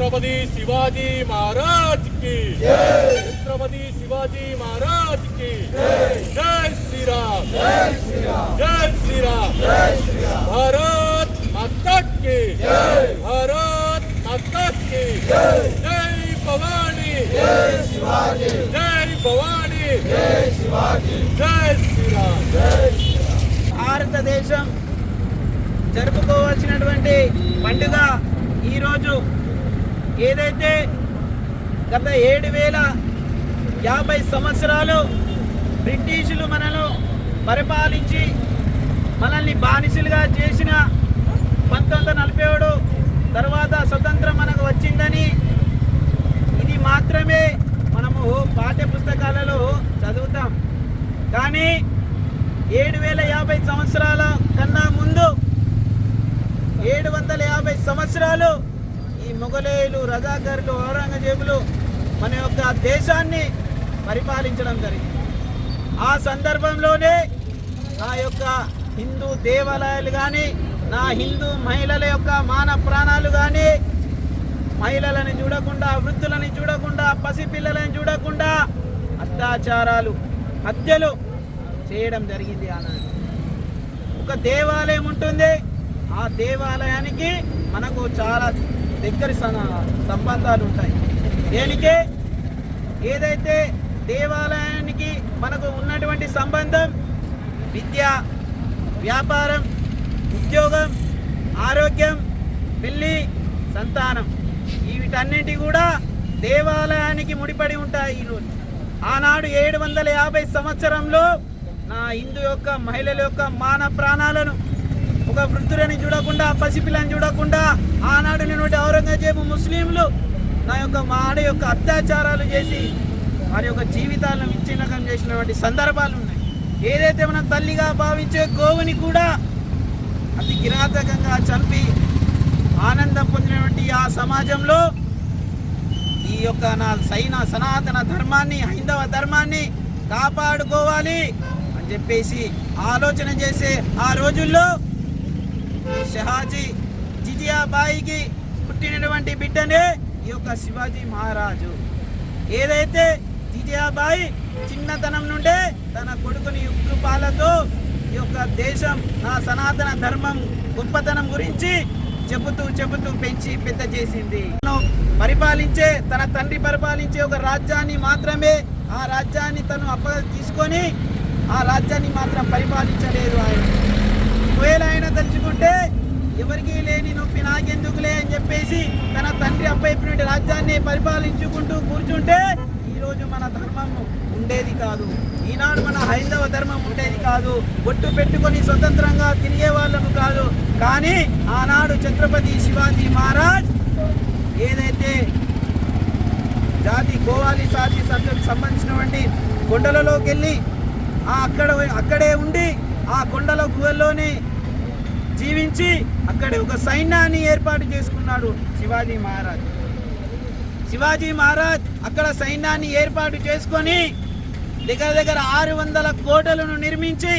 छत्रपति शिवाजी महाराज की छत्रपति शिवाजी महाराज की जय श्री राम जय श्री राम जय श्री राम जय श्री राम। भारत माता की भारत माता की जय भवानी जय शिवाजी जय भवानी जय शिवाजी जय श्री राम जय श्री राम। భారతదేశం జరుపుకోవాల్సినటువంటి పండుగ ఈరోజు ఏదైతే గత 7050 సంవత్సరాలు బ్రిటిషులు మనను పరిపాలించి మనల్ని బానిసలుగా చేసిన 1947 తర్వాత స్వతంత్రం మనకు వచ్చిందని ఇది మాత్రమే మనము పాఠ్య పుస్తకాలలో చదువుతాం. కానీ 7050 సంవత్సరాల కన్నా ముందు 750 సంవత్సరాలు ఈ మొఘలేయులు, రజాకర్లు, ఔరంగజేబులు మన యొక్క దేశాన్ని పరిపాలించడం జరిగింది. ఆ సందర్భంలోనే నా యొక్క హిందూ దేవాలయాలు కానీ, నా హిందూ మహిళల యొక్క మాన ప్రాణాలు కానీ, మహిళలను చూడకుండా, వృద్ధులను చూడకుండా, పసిపిల్లలను చూడకుండా అత్యాచారాలు, హత్యలు చేయడం జరిగింది. ఆనాడు ఒక దేవాలయం ఉంటుంది. ఆ దేవాలయానికి మనకు చాలా దగ్గర సంబంధాలు ఉంటాయి. దేనికి ఏదైతే దేవాలయానికి మనకు ఉన్నటువంటి సంబంధం విద్య, వ్యాపారం, ఉద్యోగం, ఆరోగ్యం, పెళ్లి, సంతానం, వీటన్నింటి కూడా దేవాలయానికి ముడిపడి ఉంటాయి. ఈరోజు ఆనాడు 750 సంవత్సరంలో నా హిందూ యొక్క మహిళల యొక్క మాన ప్రాణాలను, ఒక వృద్ధులని చూడకుండా, పసిపిల్లని చూడకుండా ఆనాడు నేను ఔరంగజేబు ముస్లింలు నా యొక్క మాడి యొక్క అత్యాచారాలు చేసి వారి యొక్క జీవితాలను విచ్ఛిన్నం చేసినటువంటి సందర్భాలు ఉన్నాయి. ఏదైతే మనం తల్లిగా భావించే గోవుని కూడా అతి కిరాతకంగా చంపి ఆనందం పొందినటువంటి ఆ సమాజంలో ఈ యొక్క నా సనాతన ధర్మాన్ని, హైందవ ధర్మాన్ని కాపాడుకోవాలి అని చెప్పేసి ఆలోచన చేసే ఆ రోజుల్లో షహాజీ జిజియాబాయికి పుట్టినటువంటి బిడ్డనే ఈ యొక్క శివాజీ మహారాజు. ఏదైతే జిజియాబాయి చిన్నతనం నుండే తన కొడుకుని ఉగ్గుపాలతో ఈ యొక్క దేశం, నా సనాతన ధర్మం గొప్పతనం గురించి చెబుతూ పెంచి పెద్ద చేసింది. పరిపాలించే తన తండ్రి పరిపాలించే ఒక రాజ్యాన్ని మాత్రమే, ఆ రాజ్యాన్ని తను తీసుకొని ఆ రాజ్యాన్ని మాత్రం పరిపాలించలేదు. ఆయన ఒకవేళ ఆయన తలుచుకుంటే ఎవరికి లేని నొప్పి నాకెందుకులే అని చెప్పేసి తన తండ్రి అప్పైపునటువంటి రాజ్యాన్ని పరిపాలించుకుంటూ కూర్చుంటే ఈరోజు మన ధర్మం ఉండేది కాదు. ఈనాడు మన హైందవ ధర్మం ఉండేది కాదు. బొట్టు పెట్టుకొని స్వతంత్రంగా తిరిగే వాళ్ళము కాదు. కానీ ఆనాడు ఛత్రపతి శివాజీ మహారాజ్ ఏదైతే జాతి గోవాలి జాతి సంబంధించినటువంటి కొండలలోకి వెళ్ళి అక్కడే ఉండి ఆ కొండల గుహల్లోనే జీవించి అక్కడే ఒక సైన్యాన్ని ఏర్పాటు చేసుకున్నాడు శివాజీ మహారాజ్. శివాజీ మహారాజ్ అక్కడ సైన్యాన్ని ఏర్పాటు చేసుకొని దగ్గర 600 కోటలను నిర్మించి